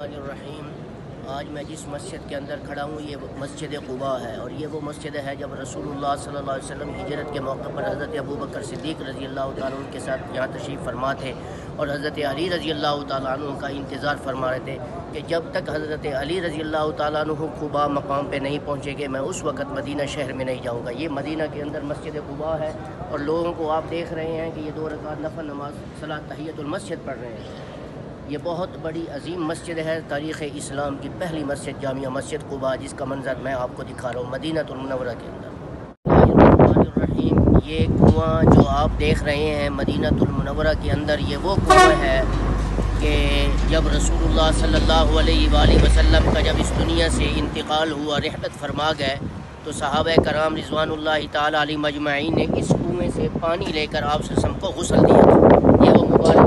الرحیم آج میں جس مسجد کے اندر کھڑا ہوں یہ مسجد قباء ہے، اور یہ وہ مسجد ہے جب رسول اللہ صلی اللہ علیہ وسلم ہجرت کے موقع پر حضرت ابوبکر صدیق رضی اللہ تعالیٰ عنہ کے ساتھ یہاں تشریف فرما تھے، اور حضرت علی رضی اللہ تعالیٰ عنہ کا انتظار فرما رہے تھے کہ جب تک حضرت علی رضی اللہ تعالیٰ عنہ قباء مقام پہ نہیں پہنچے گے میں اس وقت مدینہ شہر میں نہیں جاؤں گا۔ یہ مدینہ کے اندر مسجد قباء ہے، اور لوگوں کو آپ دیکھ رہے ہیں کہ یہ 2 رکعت نفل نماز صلاۃ تحیۃ المسجد پڑھ رہے ہیں۔ یہ بہت بڑی عظیم مسجد ہے، تاریخ اسلام کی پہلی مسجد جامعہ مسجد قباء، جس کا منظر میں آپ کو دکھا رہا ہوں مدینہ المنورہ کے اندر۔ الرحمن الرحیم، یہ کنواں جو آپ دیکھ رہے ہیں مدینہ المنورہ کے اندر، یہ وہ کنواں ہے کہ جب رسول اللہ صلی اللہ علیہ وآلہ وسلم کا جب اس دنیا سے انتقال ہوا، رحلت فرما گئے، تو صحابہ کرام رضوان اللہ تعالیٰ علیہ مجمعین نے اس کنویں سے پانی لے کر آپ صلی اللہ علیہ وسلم کو غسل دیا۔ یہ وہ مبارک